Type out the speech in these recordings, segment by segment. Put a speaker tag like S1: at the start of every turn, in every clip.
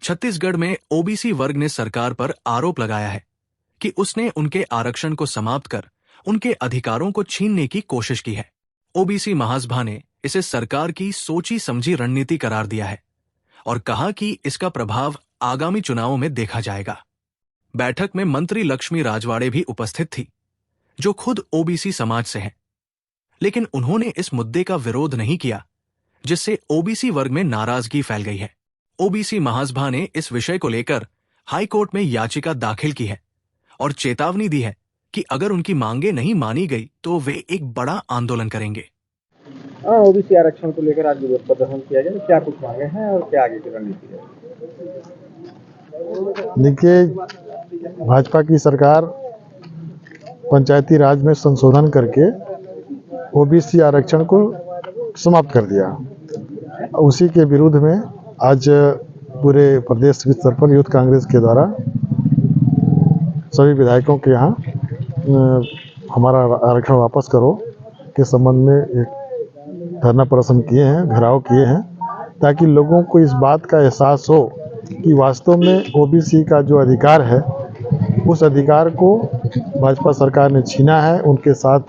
S1: छत्तीसगढ़ में ओबीसी वर्ग ने सरकार पर आरोप लगाया है कि उसने उनके आरक्षण को समाप्त कर उनके अधिकारों को छीनने की कोशिश की है। ओबीसी महासभा ने इसे सरकार की सोची समझी रणनीति करार दिया है और कहा कि इसका प्रभाव आगामी चुनावों में देखा जाएगा। बैठक में मंत्री लक्ष्मी राजवाड़े भी उपस्थित थी, जो खुद ओबीसी समाज से हैं, लेकिन उन्होंने इस मुद्दे का विरोध नहीं किया, जिससे ओबीसी वर्ग में नाराजगी फैल गई है। ओबीसी महासभा ने इस विषय को लेकर हाई कोर्ट में याचिका दाखिल की है और चेतावनी दी है कि अगर उनकी मांगे नहीं मानी गई तो वे एक बड़ा आंदोलन करेंगे।
S2: ओबीसी आरक्षण को लेकर आज विरोध प्रदर्शन किया गया, क्या कुछ मांगे हैं और क्या आगे की रणनीति है?
S3: देखिए, भाजपा की सरकार पंचायती राज में संशोधन करके ओबीसी आरक्षण को समाप्त कर दिया। उसी के विरुद्ध में आज पूरे प्रदेश स्तर पर यूथ कांग्रेस के द्वारा सभी विधायकों के यहाँ हमारा आरक्षण वापस करो के संबंध में एक धरना प्रदर्शन किए हैं, घेराव किए हैं, ताकि लोगों को इस बात का एहसास हो कि वास्तव में ओबीसी का जो अधिकार है उस अधिकार को भाजपा सरकार ने छीना है, उनके साथ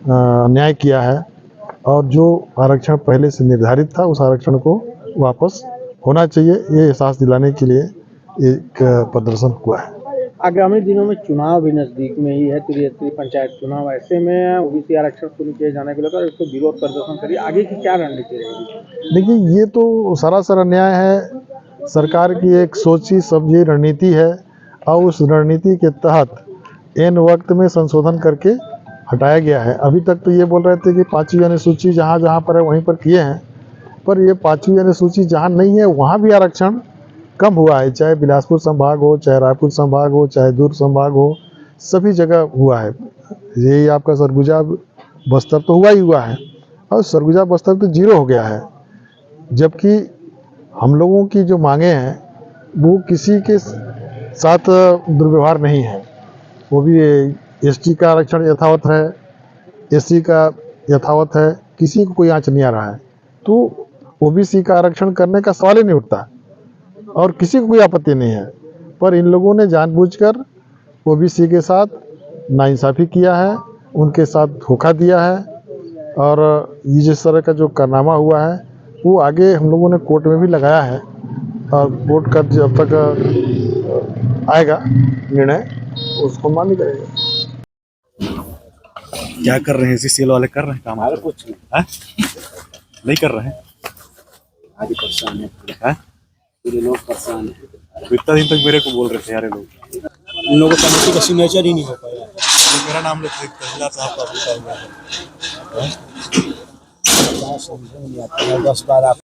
S3: अन्याय किया है और जो आरक्षण पहले से निर्धारित था उस आरक्षण को वापस होना चाहिए, ये एहसास दिलाने के लिए एक प्रदर्शन हुआ है।
S2: आगामी दिनों में चुनाव भी नजदीक में ही है, त्रिस्तरीय पंचायत चुनाव, ऐसे में ओबीसी आरक्षण शुरू किए जाने को लेकर इसको विरोध प्रदर्शन करिए, आगे की क्या रणनीति रहेगी?
S3: देखिए, ये तो सरासर अन्याय है। सरकार की एक सोची समझी रणनीति है और उस रणनीति के तहत एन वक्त में संशोधन करके हटाया गया है। अभी तक तो ये बोल रहे थे कि 5वीं अनुसूची जहाँ जहाँ पर है वहीं पर किए हैं, पर ये 5वीं अनुसूची जहाँ नहीं है वहाँ भी आरक्षण कम हुआ है, चाहे बिलासपुर संभाग हो, चाहे रायपुर संभाग हो, चाहे दुर्ग संभाग हो, सभी जगह हुआ है। यही आपका सरगुजा बस्तर तो हुआ ही हुआ है और सरगुजा बस्तर तो 0 हो गया है, जबकि हम लोगों की जो मांगे हैं वो किसी के साथ दुर्व्यवहार नहीं है। वो भी एसटी का आरक्षण यथावत है, एससी का यथावत है, किसी को कोई आंच नहीं आ रहा है। तो ओबीसी का आरक्षण करने का सवाल ही नहीं उठता और किसी को कोई आपत्ति नहीं है, पर इन लोगों ने जानबूझकर ओबीसी के साथ नाइंसाफ़ी किया है, उनके साथ धोखा दिया है और ये जिस तरह का जो कारनामा हुआ है वो आगे हम लोगों ने कोर्ट में भी लगाया है और कोर्ट का जब तक आएगा निर्णय उसको मान्य करेगा।
S4: क्या कर रहे हैं? सीसीएल वाले कर रहे हैं काम?
S2: अरे कुछ
S4: नहीं कर रहे हैं।
S2: आज परेशान है,
S4: पूरे लोग परेशान है। तो इतना दिन तक मेरे को बोल रहे थे यार लोग,
S2: इन लोगों का कमेटी का सिग्नेचर ही नहीं हो पाया।
S4: मेरा नाम लेते तहसीलदार साहब का बोलता हुआ है।
S2: 10 बार आप